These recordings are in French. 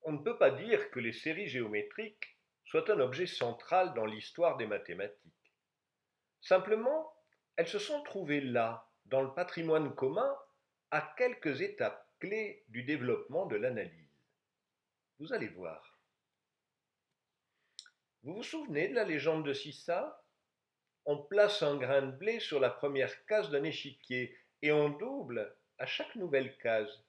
On ne peut pas dire que les séries géométriques soient un objet central dans l'histoire des mathématiques. Simplement, elles se sont trouvées là, dans le patrimoine commun, à quelques étapes clés du développement de l'analyse. Vous allez voir. Vous vous souvenez de la légende de Sissa? On place un grain de blé sur la première case d'un échiquier et on double à chaque nouvelle case.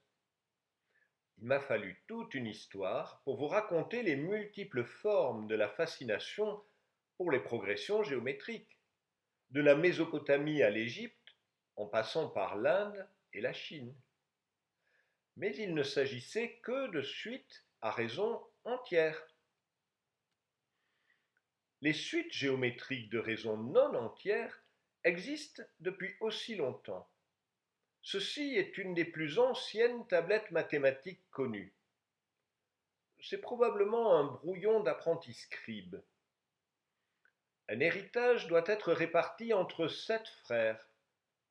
Il m'a fallu toute une histoire pour vous raconter les multiples formes de la fascination pour les progressions géométriques, de la Mésopotamie à l'Égypte, en passant par l'Inde et la Chine. Mais il ne s'agissait que de suites à raison entière. Les suites géométriques de raison non entière existent depuis aussi longtemps. Ceci est une des plus anciennes tablettes mathématiques connues. C'est probablement un brouillon d'apprenti scribe. Un héritage doit être réparti entre 7 frères,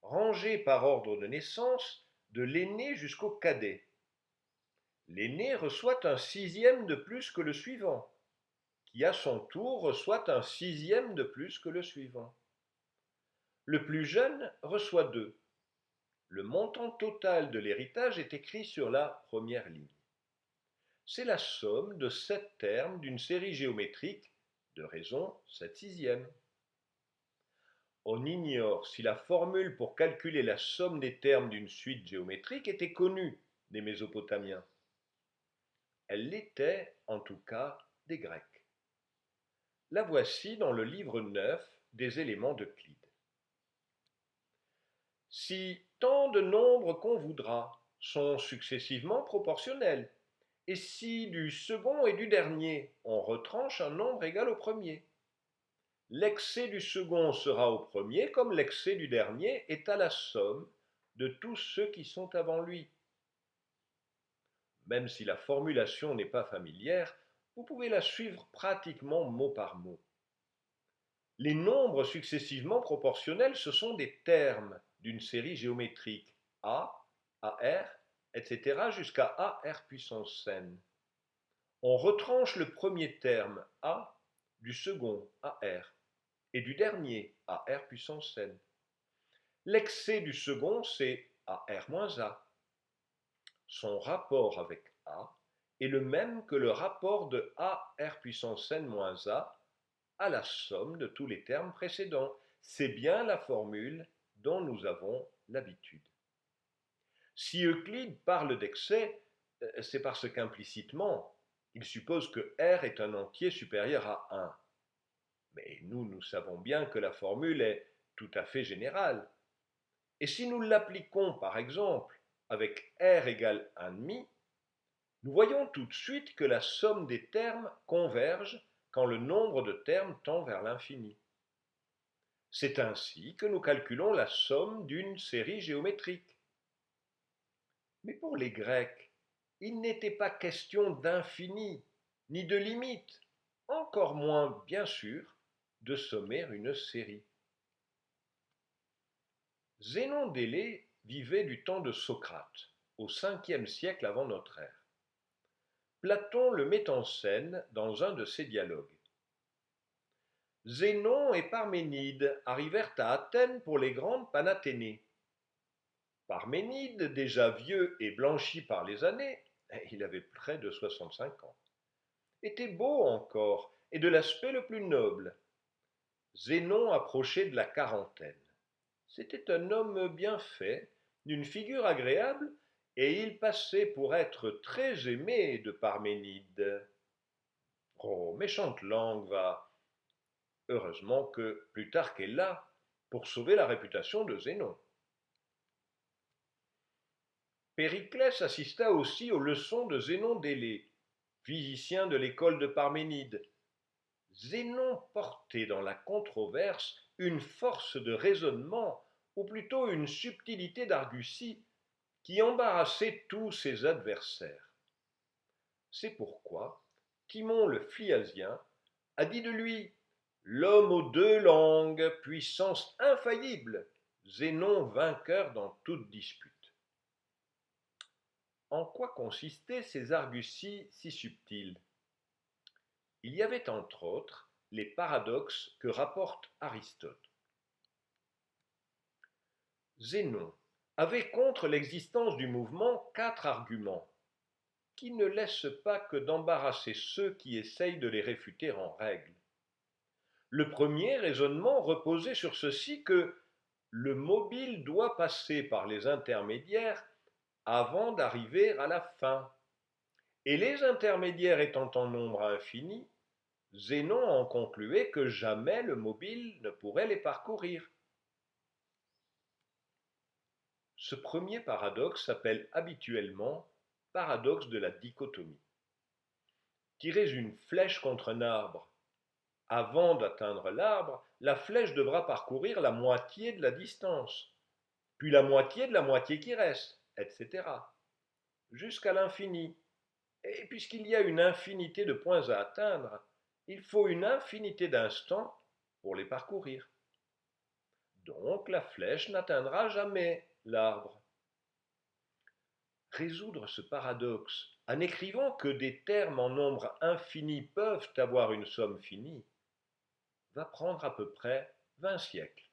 rangés par ordre de naissance, de l'aîné jusqu'au cadet. L'aîné reçoit un sixième de plus que le suivant, qui à son tour reçoit un sixième de plus que le suivant. Le plus jeune reçoit 2. Le montant total de l'héritage est écrit sur la première ligne. C'est la somme de 7 termes d'une série géométrique de raison 7 sixièmes. On ignore si la formule pour calculer la somme des termes d'une suite géométrique était connue des Mésopotamiens. Elle l'était, en tout cas, des Grecs. La voici dans le livre 9 des éléments d'Euclide. Si tant de nombres qu'on voudra sont successivement proportionnels, et si du second et du dernier on retranche un nombre égal au premier, l'excès du second sera au premier comme l'excès du dernier est à la somme de tous ceux qui sont avant lui. Même si la formulation n'est pas familière, vous pouvez la suivre pratiquement mot par mot. Les nombres successivement proportionnels, ce sont des termes d'une série géométrique A, AR, etc. jusqu'à AR puissance n. On retranche le premier terme A du second AR et du dernier AR puissance n. L'excès du second, c'est AR-A. Son rapport avec A est le même que le rapport de AR puissance n-A à la somme de tous les termes précédents. C'est bien la formule dont nous avons l'habitude. Si Euclide parle d'excès, c'est parce qu'implicitement, il suppose que R est un entier supérieur à 1. Mais nous savons bien que la formule est tout à fait générale. Et si nous l'appliquons, par exemple, avec R égale 1,5, nous voyons tout de suite que la somme des termes converge quand le nombre de termes tend vers l'infini. C'est ainsi que nous calculons la somme d'une série géométrique. Mais pour les Grecs, il n'était pas question d'infini, ni de limite, encore moins, bien sûr, de sommer une série. Zénon d'Élée vivait du temps de Socrate, au 5e siècle avant notre ère. Platon le met en scène dans un de ses dialogues. Zénon et Parménide arrivèrent à Athènes pour les grandes Panathénées. Parménide, déjà vieux et blanchi par les années, il avait près de 65 ans, était beau encore et de l'aspect le plus noble. Zénon approchait de la quarantaine. C'était un homme bien fait, d'une figure agréable, et il passait pour être très aimé de Parménide. Oh, méchante langue, va. Heureusement que Plutarque est là pour sauver la réputation de Zénon. Périclès assista aussi aux leçons de Zénon d'Élée, physicien de l'école de Parménide. Zénon portait dans la controverse une force de raisonnement, ou plutôt une subtilité d'argutie, qui embarrassait tous ses adversaires. C'est pourquoi Timon le Phliasien a dit de lui: l'homme aux 2 langues, puissance infaillible, Zénon vainqueur dans toute dispute. En quoi consistaient ces arguties si subtiles? Il y avait entre autres les paradoxes que rapporte Aristote. Zénon avait contre l'existence du mouvement 4 arguments, qui ne laissent pas que d'embarrasser ceux qui essayent de les réfuter en règle. Le premier raisonnement reposait sur ceci que le mobile doit passer par les intermédiaires avant d'arriver à la fin. Et les intermédiaires étant en nombre infini, Zénon en concluait que jamais le mobile ne pourrait les parcourir. Ce premier paradoxe s'appelle habituellement paradoxe de la dichotomie. Tirez une flèche contre un arbre. Avant d'atteindre l'arbre, la flèche devra parcourir la moitié de la distance, puis la moitié de la moitié qui reste, etc., jusqu'à l'infini. Et puisqu'il y a une infinité de points à atteindre, il faut une infinité d'instants pour les parcourir. Donc la flèche n'atteindra jamais l'arbre. Résoudre ce paradoxe en écrivant que des termes en nombre infini peuvent avoir une somme finie va prendre à peu près 20 siècles.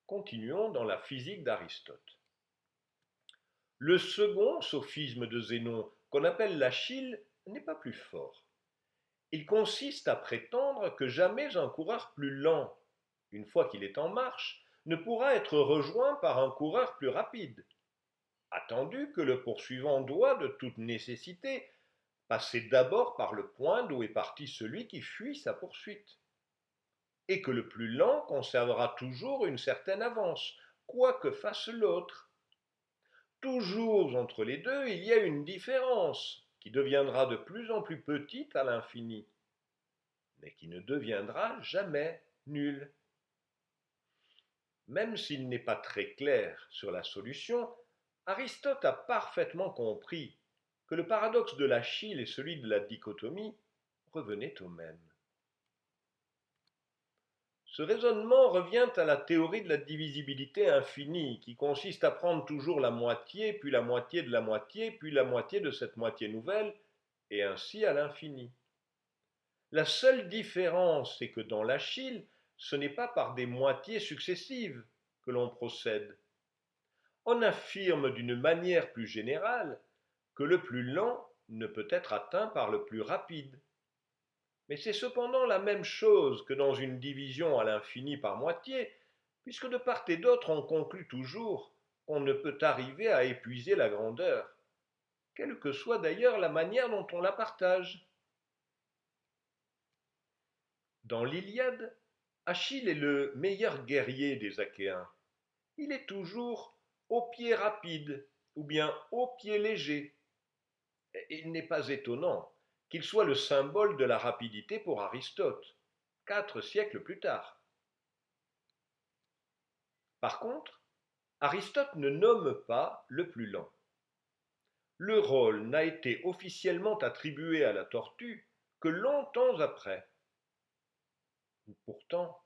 Continuons dans la physique d'Aristote. Le second sophisme de Zénon, qu'on appelle l'Achille, n'est pas plus fort. Il consiste à prétendre que jamais un coureur plus lent, une fois qu'il est en marche, ne pourra être rejoint par un coureur plus rapide, attendu que le poursuivant doit, de toute nécessité, passer d'abord par le point d'où est parti celui qui fuit sa poursuite, et que le plus lent conservera toujours une certaine avance, quoi que fasse l'autre. Toujours entre les deux, il y a une différence qui deviendra de plus en plus petite à l'infini, mais qui ne deviendra jamais nulle. Même s'il n'est pas très clair sur la solution, Aristote a parfaitement compris que le paradoxe de l'Achille et celui de la dichotomie revenaient au même. Ce raisonnement revient à la théorie de la divisibilité infinie, qui consiste à prendre toujours la moitié, puis la moitié de la moitié, puis la moitié de cette moitié nouvelle, et ainsi à l'infini. La seule différence est que dans l'Achille, ce n'est pas par des moitiés successives que l'on procède. On affirme d'une manière plus générale que le plus lent ne peut être atteint par le plus rapide. Mais c'est cependant la même chose que dans une division à l'infini par moitié, puisque de part et d'autre on conclut toujours qu'on ne peut arriver à épuiser la grandeur, quelle que soit d'ailleurs la manière dont on la partage. Dans l'Iliade, Achille est le meilleur guerrier des Achéens. Il est toujours au pied rapide ou bien au pied léger. Et il n'est pas étonnant qu'il soit le symbole de la rapidité pour Aristote, 4 siècles plus tard. Par contre, Aristote ne nomme pas le plus lent. Le rôle n'a été officiellement attribué à la tortue que longtemps après. Pourtant,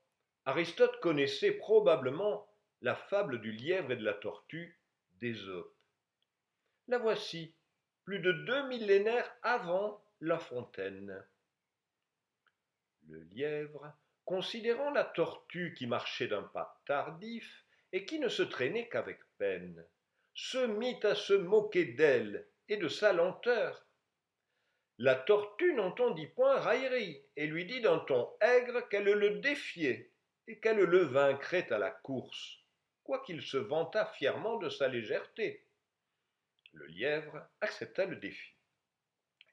Aristote connaissait probablement la fable du lièvre et de la tortue d'Ésope. La voici, plus de 2 millénaires avant La Fontaine. Le lièvre, considérant la tortue qui marchait d'un pas tardif et qui ne se traînait qu'avec peine, se mit à se moquer d'elle et de sa lenteur. La tortue n'entendit point raillerie et lui dit d'un ton aigre qu'elle le défiait et qu'elle le vaincrait à la course, quoiqu'il se vantât fièrement de sa légèreté. Le lièvre accepta le défi.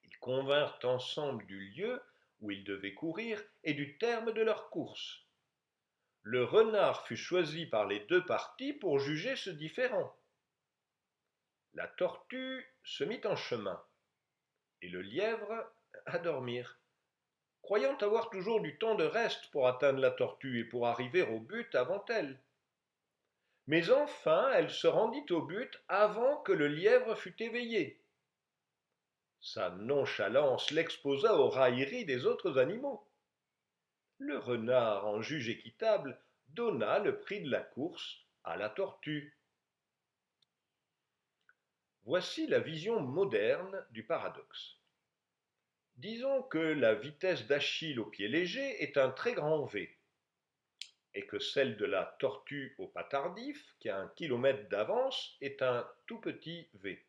Ils convinrent ensemble du lieu où ils devaient courir et du terme de leur course. Le renard fut choisi par les deux parties pour juger ce différend. La tortue se mit en chemin et le lièvre à dormir, croyant avoir toujours du temps de reste pour atteindre la tortue et pour arriver au but avant elle. Mais enfin elle se rendit au but avant que le lièvre fût éveillé. Sa nonchalance l'exposa aux railleries des autres animaux. Le renard, en juge équitable, donna le prix de la course à la tortue. Voici la vision moderne du paradoxe. Disons que la vitesse d'Achille au pied léger est un très grand V, et que celle de la tortue au pas tardif, qui a 1 kilomètre d'avance, est un tout petit v.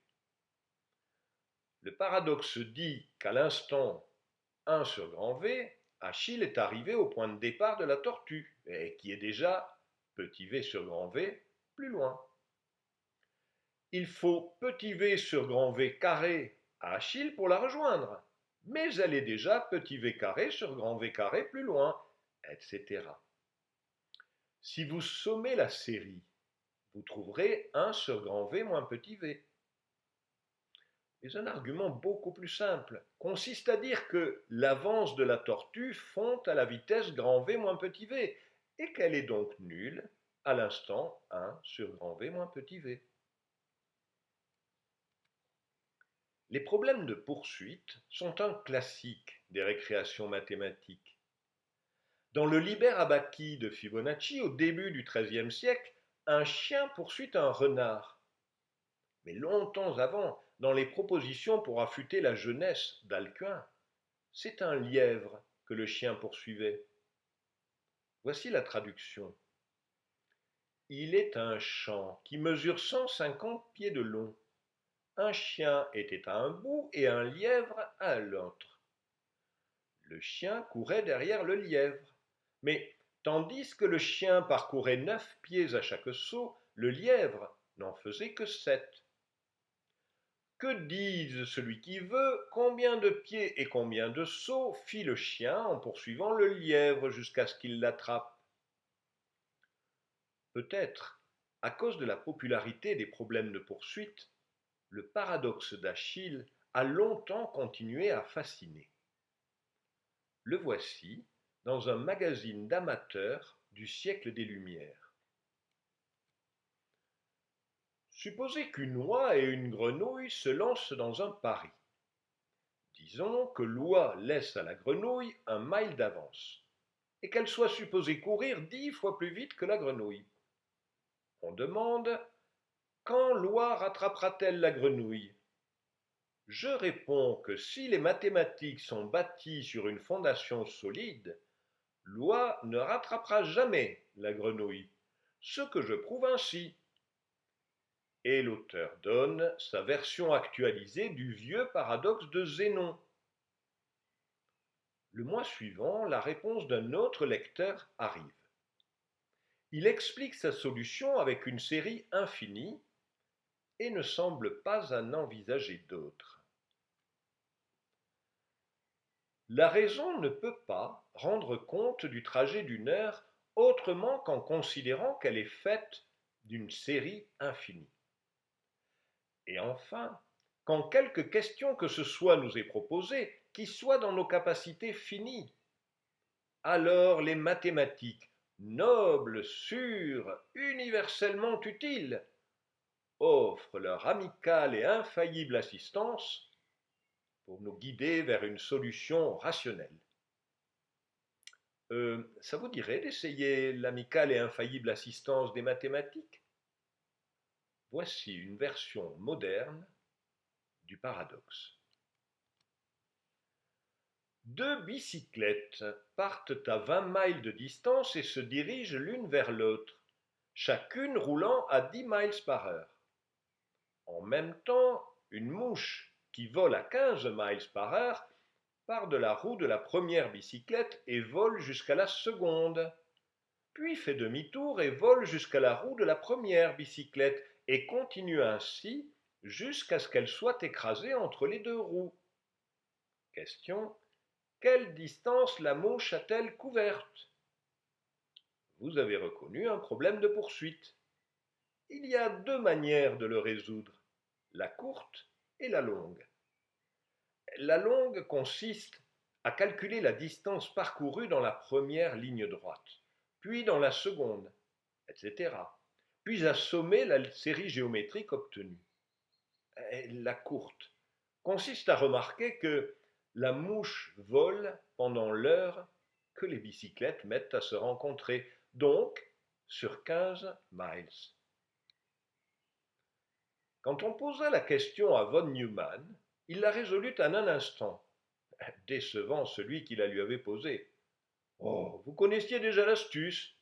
Le paradoxe dit qu'à l'instant 1 sur grand V, Achille est arrivé au point de départ de la tortue, et qui est déjà petit v sur grand V plus loin. Il faut petit v sur grand V carré à Achille pour la rejoindre, mais elle est déjà petit v carré sur grand V carré plus loin, etc. Si vous sommez la série, vous trouverez 1 sur grand V moins petit v. Mais un argument beaucoup plus simple consiste à dire que l'avance de la tortue fond à la vitesse grand V moins petit v, et qu'elle est donc nulle à l'instant 1 sur grand V moins petit v. Les problèmes de poursuite sont un classique des récréations mathématiques. Dans le Liber Abaci de Fibonacci, au début du XIIIe siècle, un chien poursuit un renard. Mais longtemps avant, dans les propositions pour affûter la jeunesse d'Alcuin, c'est un lièvre que le chien poursuivait. Voici la traduction. Il est un champ qui mesure 150 pieds de long. Un chien était à un bout et un lièvre à l'autre. Le chien courait derrière le lièvre. Mais tandis que le chien parcourait 9 pieds à chaque saut, le lièvre n'en faisait que 7. Que dise celui qui veut, combien de pieds et combien de sauts fit le chien en poursuivant le lièvre jusqu'à ce qu'il l'attrape? Peut-être, à cause de la popularité des problèmes de poursuite, le paradoxe d'Achille a longtemps continué à fasciner. Le voici dans un magazine d'amateurs du siècle des Lumières. Supposez qu'une oie et une grenouille se lancent dans un pari. Disons que l'oie laisse à la grenouille 1 mile d'avance, et qu'elle soit supposée courir 10 fois plus vite que la grenouille. On demande, quand l'oie rattrapera-t-elle la grenouille? Je réponds que si les mathématiques sont bâties sur une fondation solide, l'oie ne rattrapera jamais la grenouille, ce que je prouve ainsi. Et l'auteur donne sa version actualisée du vieux paradoxe de Zénon. Le mois suivant, la réponse d'un autre lecteur arrive. Il explique sa solution avec une série infinie et ne semble pas en envisager d'autres. La raison ne peut pas rendre compte du trajet d'une heure autrement qu'en considérant qu'elle est faite d'une série infinie. Et enfin, quand quelque question que ce soit nous est proposée, qui soit dans nos capacités finies, alors les mathématiques, nobles, sûres, universellement utiles, offrent leur amicale et infaillible assistance pour nous guider vers une solution rationnelle. Ça vous dirait d'essayer l'amicale et infaillible assistance des mathématiques? Voici une version moderne du paradoxe. Deux bicyclettes partent à 20 miles de distance et se dirigent l'une vers l'autre, chacune roulant à 10 miles par heure. En même temps, une mouche qui vole à 15 miles par heure part de la roue de la première bicyclette et vole jusqu'à la seconde, puis fait demi-tour et vole jusqu'à la roue de la première bicyclette et continue ainsi jusqu'à ce qu'elle soit écrasée entre les deux roues. Question: quelle distance la mouche a-t-elle couverte? Vous avez reconnu un problème de poursuite. Il y a deux manières de le résoudre, la courte et la longue. La longue consiste à calculer la distance parcourue dans la première ligne droite, puis dans la seconde, etc., puis à sommer la série géométrique obtenue. La courte consiste à remarquer que la mouche vole pendant l'heure que les bicyclettes mettent à se rencontrer, donc sur 15 miles. Quand on posa la question à von Neumann, il la résolut en un instant, décevant celui qui la lui avait posée. Oh, vous connaissiez déjà l'astuce.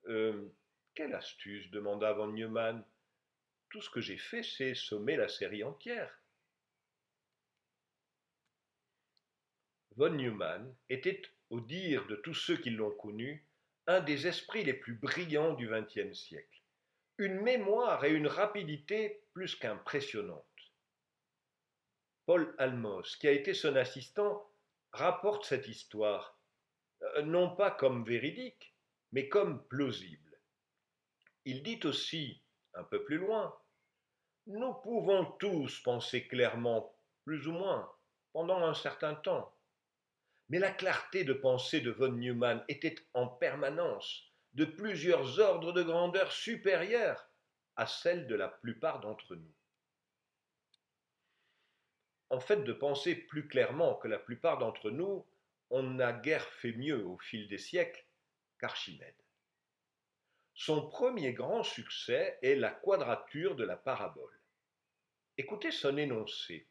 Euh, Quelle astuce demanda von Neumann. Tout ce que j'ai fait, c'est sommer la série entière. Von Neumann était, au dire de tous ceux qui l'ont connu, un des esprits les plus brillants du XXe siècle. Une mémoire et une rapidité plus qu'impressionnantes. Paul Almos, qui a été son assistant, rapporte cette histoire, non pas comme véridique, mais comme plausible. Il dit aussi, un peu plus loin, nous pouvons tous penser clairement, plus ou moins, pendant un certain temps. Mais la clarté de pensée de von Neumann était en permanence de plusieurs ordres de grandeur supérieurs à celle de la plupart d'entre nous. En fait, de penser plus clairement que la plupart d'entre nous, on n'a guère fait mieux au fil des siècles qu'Archimède. Son premier grand succès est la quadrature de la parabole. Écoutez son énoncé.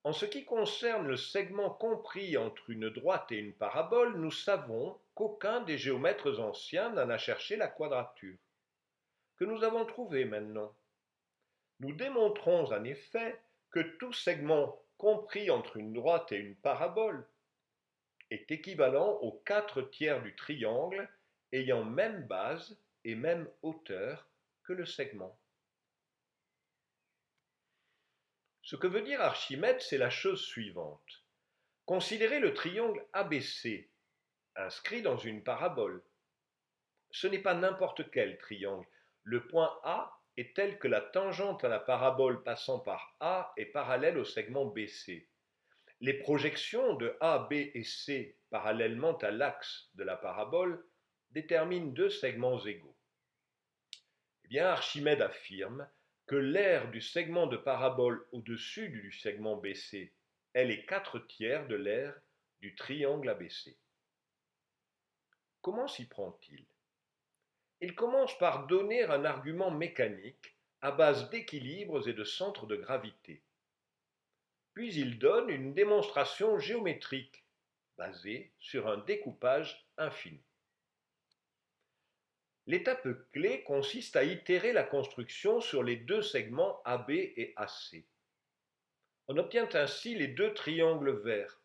En ce qui concerne le segment compris entre une droite et une parabole, nous savons qu'aucun des géomètres anciens n'en a cherché la quadrature, que nous avons trouvée maintenant. Nous démontrons en effet que tout segment compris entre une droite et une parabole est équivalent aux 4/3 du triangle ayant même base et même hauteur que le segment. Ce que veut dire Archimède, c'est la chose suivante. Considérez le triangle ABC, inscrit dans une parabole. Ce n'est pas n'importe quel triangle. Le point A est tel que la tangente à la parabole passant par A est parallèle au segment BC. Les projections de A, B et C parallèlement à l'axe de la parabole déterminent deux segments égaux. Eh bien, Archimède affirme que l'aire du segment de parabole au-dessus du segment BC est les 4/3 de l'aire du triangle ABC. Comment s'y prend-il? Il commence par donner un argument mécanique à base d'équilibres et de centres de gravité. Puis il donne une démonstration géométrique basée sur un découpage infini. L'étape clé consiste à itérer la construction sur les deux segments AB et AC. On obtient ainsi les deux triangles verts.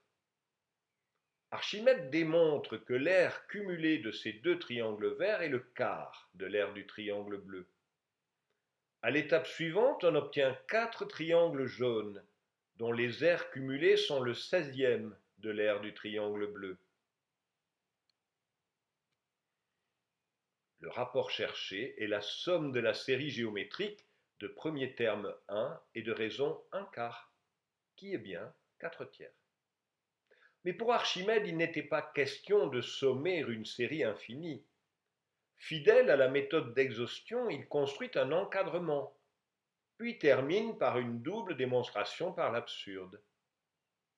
Archimède démontre que l'aire cumulée de ces deux triangles verts est le quart de l'aire du triangle bleu. À l'étape suivante, on obtient 4 triangles jaunes, dont les aires cumulées sont le 16e de l'aire du triangle bleu. Le rapport cherché est la somme de la série géométrique de premier terme 1 et de raison 1/4, qui est bien 4/3. Mais pour Archimède, il n'était pas question de sommer une série infinie. Fidèle à la méthode d'exhaustion, il construit un encadrement, puis termine par une double démonstration par l'absurde,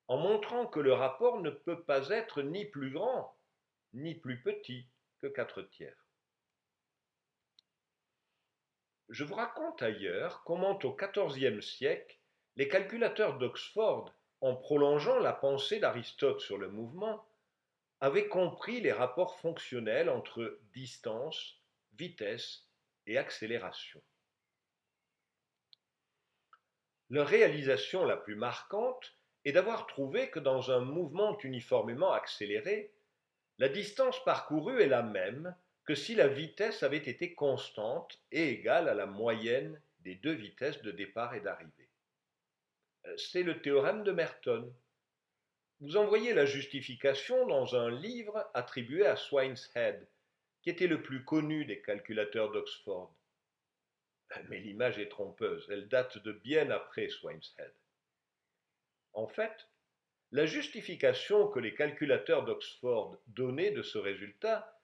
en montrant que le rapport ne peut pas être ni plus grand, ni plus petit que 4/3. Je vous raconte ailleurs comment au XIVe siècle, les calculateurs d'Oxford, en prolongeant la pensée d'Aristote sur le mouvement, avaient compris les rapports fonctionnels entre distance, vitesse et accélération. Leur réalisation la plus marquante est d'avoir trouvé que dans un mouvement uniformément accéléré, la distance parcourue est la même que si la vitesse avait été constante et égale à la moyenne des deux vitesses de départ et d'arrivée. C'est le théorème de Merton. Vous en voyez la justification dans un livre attribué à Swineshead, qui était le plus connu des calculateurs d'Oxford. Mais l'image est trompeuse, elle date de bien après Swineshead. En fait, la justification que les calculateurs d'Oxford donnaient de ce résultat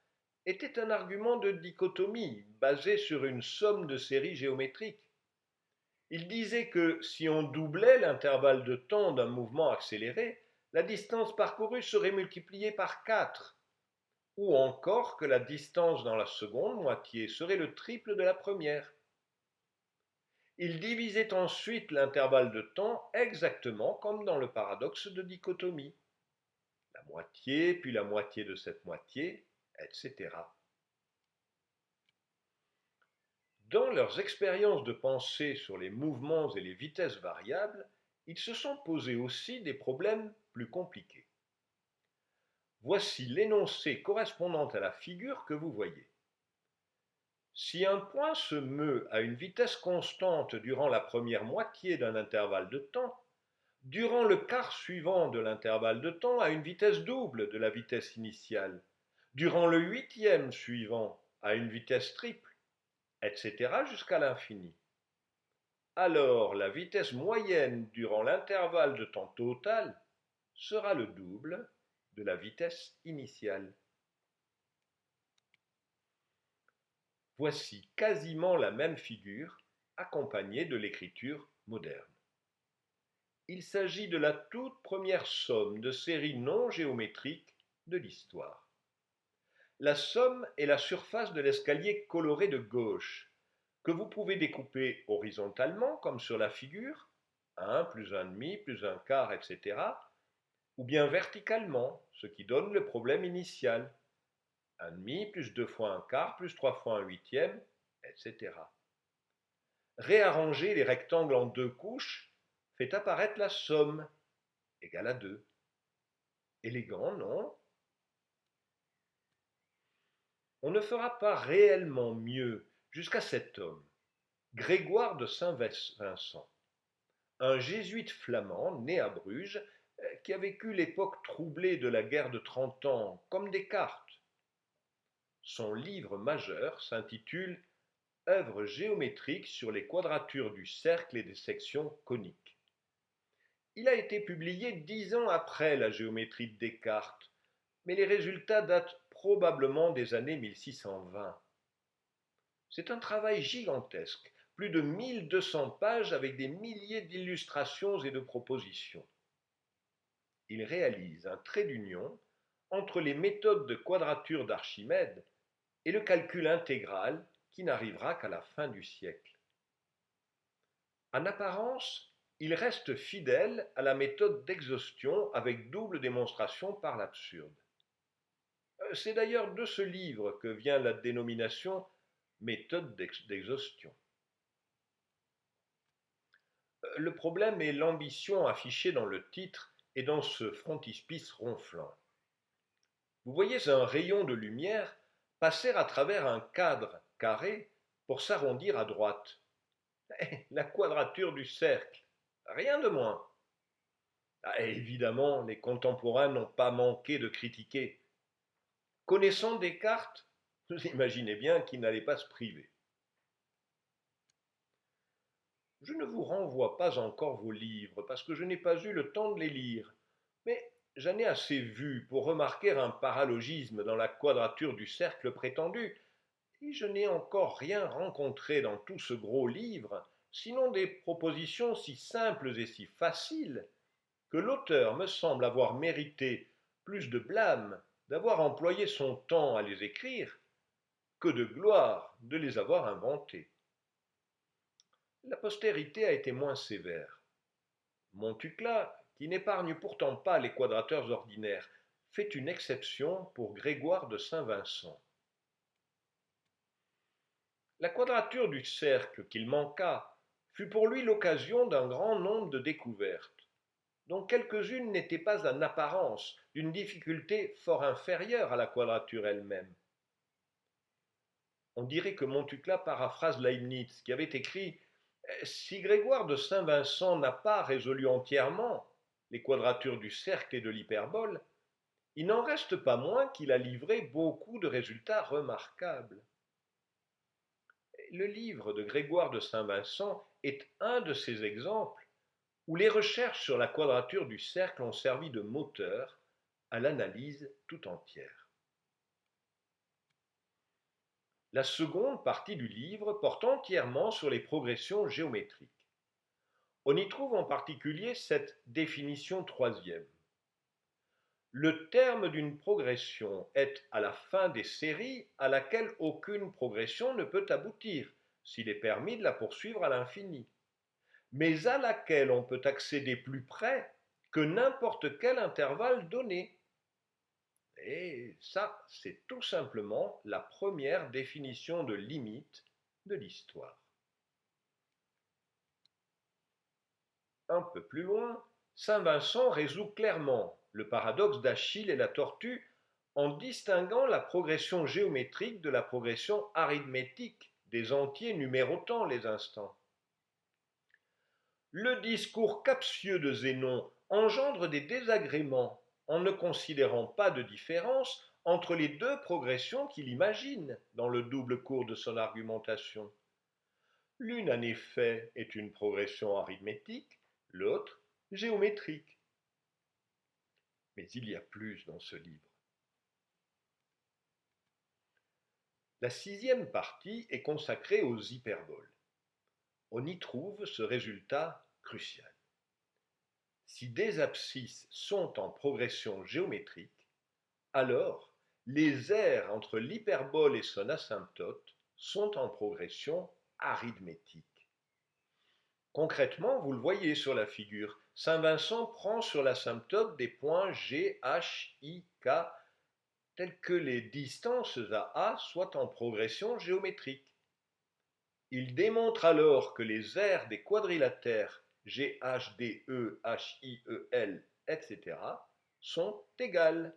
était un argument de dichotomie basé sur une somme de séries géométriques. Ils disaient que si on doublait l'intervalle de temps d'un mouvement accéléré, la distance parcourue serait multipliée par 4, ou encore que la distance dans la seconde moitié serait le triple de la première. Il divisait ensuite l'intervalle de temps exactement comme dans le paradoxe de dichotomie. La moitié, puis la moitié de cette moitié, etc. Dans leurs expériences de pensée sur les mouvements et les vitesses variables, ils se sont posés aussi des problèmes plus compliqués. Voici l'énoncé correspondant à la figure que vous voyez. Si un point se meut à une vitesse constante durant la première moitié d'un intervalle de temps, durant le quart suivant de l'intervalle de temps à une vitesse double de la vitesse initiale, durant le huitième suivant à une vitesse triple, etc. jusqu'à l'infini. Alors la vitesse moyenne durant l'intervalle de temps total sera le double de la vitesse initiale. Voici quasiment la même figure accompagnée de l'écriture moderne. Il s'agit de la toute première somme de séries non géométriques de l'histoire. La somme est la surface de l'escalier coloré de gauche, que vous pouvez découper horizontalement, comme sur la figure, 1 plus 1 demi plus 1 quart, etc., ou bien verticalement, ce qui donne le problème initial, 1 demi plus 2 fois 1 quart plus 3 fois 1 huitième, etc. Réarranger les rectangles en deux couches fait apparaître la somme, égale à 2. Élégant, non? On ne fera pas réellement mieux jusqu'à cet homme, Grégoire de Saint-Vincent, un jésuite flamand né à Bruges, qui a vécu l'époque troublée de la guerre de 30 ans, comme Descartes. Son livre majeur s'intitule Œuvre géométrique sur les quadratures du cercle et des sections coniques. Il a été publié 10 ans après la géométrie de Descartes, mais les résultats datent probablement des années 1620. C'est un travail gigantesque, plus de 1200 pages avec des milliers d'illustrations et de propositions. Il réalise un trait d'union entre les méthodes de quadrature d'Archimède et le calcul intégral qui n'arrivera qu'à la fin du siècle. En apparence, il reste fidèle à la méthode d'exhaustion avec double démonstration par l'absurde. C'est d'ailleurs de ce livre que vient la dénomination méthode d'exhaustion. Le problème est l'ambition affichée dans le titre et dans ce frontispice ronflant. Vous voyez un rayon de lumière passer à travers un cadre carré pour s'arrondir à droite. La quadrature du cercle, rien de moins. Évidemment, les contemporains n'ont pas manqué de critiquer. Connaissant Descartes, vous imaginez bien qu'il n'allait pas se priver. Je ne vous renvoie pas encore vos livres, parce que je n'ai pas eu le temps de les lire, mais j'en ai assez vu pour remarquer un paralogisme dans la quadrature du cercle prétendu, et je n'ai encore rien rencontré dans tout ce gros livre, sinon des propositions si simples et si faciles, que l'auteur me semble avoir mérité plus de blâme d'avoir employé son temps à les écrire, que de gloire de les avoir inventées. La postérité a été moins sévère. Montucla, qui n'épargne pourtant pas les quadrateurs ordinaires, fait une exception pour Grégoire de Saint-Vincent. La quadrature du cercle qu'il manqua fut pour lui l'occasion d'un grand nombre de découvertes, dont quelques-unes n'étaient pas en apparence d'une difficulté fort inférieure à la quadrature elle-même. On dirait que Montucla paraphrase Leibniz, qui avait écrit si Grégoire de Saint-Vincent n'a pas résolu entièrement les quadratures du cercle et de l'hyperbole, il n'en reste pas moins qu'il a livré beaucoup de résultats remarquables. Le livre de Grégoire de Saint-Vincent est un de ces exemples où les recherches sur la quadrature du cercle ont servi de moteur à l'analyse tout entière. La seconde partie du livre porte entièrement sur les progressions géométriques. On y trouve en particulier cette définition troisième. Le terme d'une progression est à la fin des séries à laquelle aucune progression ne peut aboutir, s'il est permis de la poursuivre à l'infini, mais à laquelle on peut accéder plus près que n'importe quel intervalle donné. Et ça, c'est tout simplement la première définition de limite de l'histoire. Un peu plus loin, saint Vincent résout clairement le paradoxe d'Achille et la tortue en distinguant la progression géométrique de la progression arithmétique des entiers numérotant les instants. Le discours captieux de Zénon engendre des désagréments en ne considérant pas de différence entre les deux progressions qu'il imagine dans le double cours de son argumentation. L'une, en effet, est une progression arithmétique, l'autre géométrique. Mais il y a plus dans ce livre. La sixième partie est consacrée aux hyperboles. On y trouve ce résultat crucial. Si des abscisses sont en progression géométrique, alors les aires entre l'hyperbole et son asymptote sont en progression arithmétique. Concrètement, vous le voyez sur la figure, saint Vincent prend sur l'asymptote des points G, H, I, K, tels que les distances à A soient en progression géométrique. Il démontre alors que les aires des quadrilatères G, H, D, E, H, I, E, L, etc. sont égales.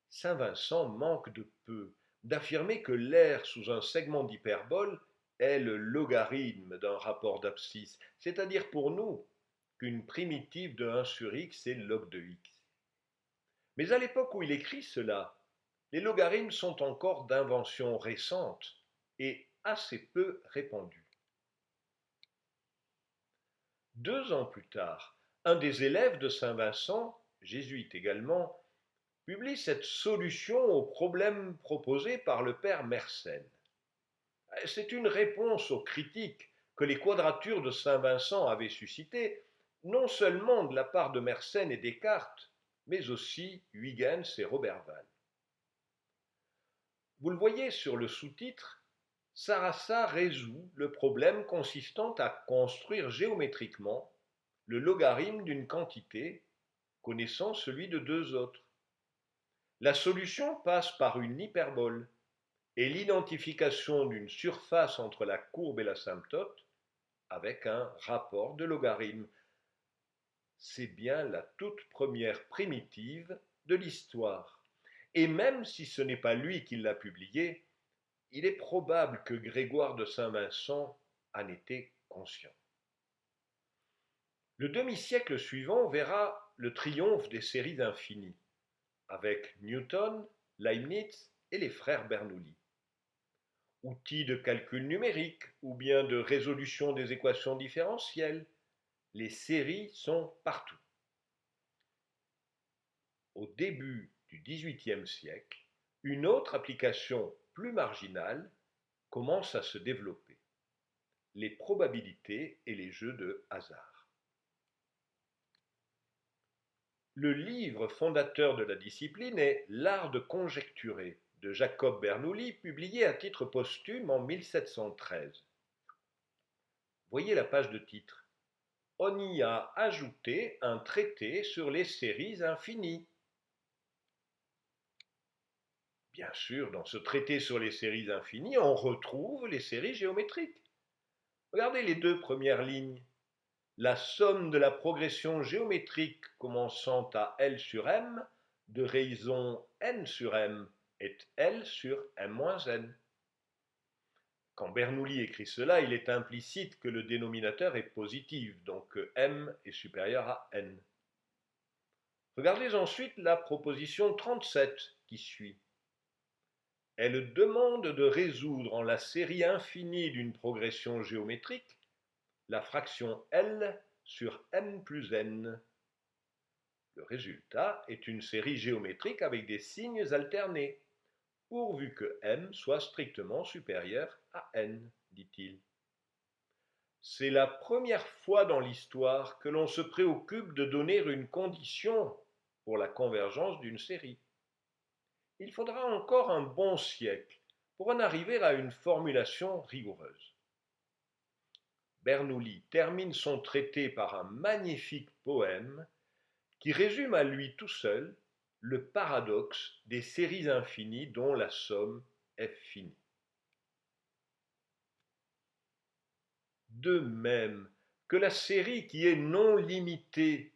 Saint Vincent manque de peu d'affirmer que l'aire sous un segment d'hyperbole est le logarithme d'un rapport d'abscisse, c'est-à-dire pour nous qu'une primitive de 1 sur x est log de x. Mais à l'époque où il écrit cela, les logarithmes sont encore d'invention récente et assez peu répandus. 2 ans plus tard, un des élèves de saint Vincent, jésuite également, publie cette solution au problème proposé par le père Mersenne. C'est une réponse aux critiques que les quadratures de saint Vincent avaient suscitées, non seulement de la part de Mersenne et Descartes, mais aussi Huygens et Roberval. Vous le voyez sur le sous-titre, Sarassa résout le problème consistant à construire géométriquement le logarithme d'une quantité connaissant celui de 2 autres. La solution passe par une hyperbole et l'identification d'une surface entre la courbe et l'asymptote avec un rapport de logarithme. C'est bien la toute première primitive de l'histoire. Et même si ce n'est pas lui qui l'a publié, il est probable que Grégoire de Saint-Vincent en était conscient. Le demi-siècle suivant verra le triomphe des séries infinies, avec Newton, Leibniz et les frères Bernoulli. Outils de calcul numérique ou bien de résolution des équations différentielles, les séries sont partout. Au début du XVIIIe siècle, une autre application plus marginale commence à se développer, les probabilités et les jeux de hasard. Le livre fondateur de la discipline est L'art de conjecturer de Jacob Bernoulli, publié à titre posthume en 1713. Voyez la page de titre. On y a ajouté un traité sur les séries infinies. Bien sûr, dans ce traité sur les séries infinies, on retrouve les séries géométriques. Regardez les 2 premières lignes. La somme de la progression géométrique commençant à L sur M de raison N sur M est L sur M-N. Quand Bernoulli écrit cela, il est implicite que le dénominateur est positif, donc que M est supérieur à N. Regardez ensuite la proposition 37 qui suit. Elle demande de résoudre en la série infinie d'une progression géométrique la fraction L sur M plus N. Le résultat est une série géométrique avec des signes alternés, pourvu que M soit strictement supérieur à N, dit-il. C'est la première fois dans l'histoire que l'on se préoccupe de donner une condition pour la convergence d'une série. Il faudra encore un bon siècle pour en arriver à une formulation rigoureuse. Bernoulli termine son traité par un magnifique poème qui résume à lui tout seul le paradoxe des séries infinies dont la somme est finie. De même que la série qui est non limitée,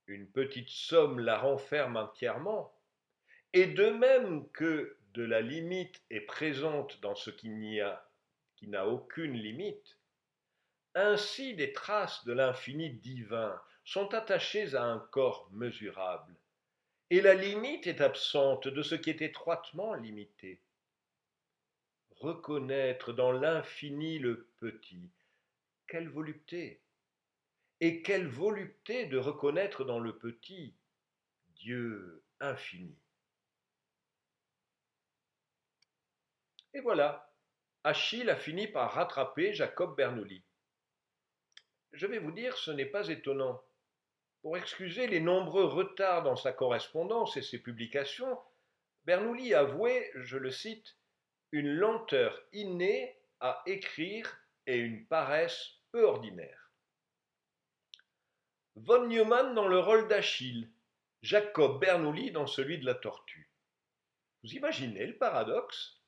une petite somme la renferme entièrement, et de même que de la limite est présente dans ce qui n'a aucune limite, ainsi des traces de l'infini divin sont attachées à un corps mesurable, et la limite est absente de ce qui est étroitement limité. Reconnaître dans l'infini le petit, quelle volupté! Et quelle volupté de reconnaître dans le petit Dieu infini. Et voilà, Achille a fini par rattraper Jacob Bernoulli. Je vais vous dire, ce n'est pas étonnant. Pour excuser les nombreux retards dans sa correspondance et ses publications, Bernoulli avouait, je le cite, une lenteur innée à écrire et une paresse peu ordinaire. Von Neumann dans le rôle d'Achille, Jacob Bernoulli dans celui de la tortue. Vous imaginez le paradoxe?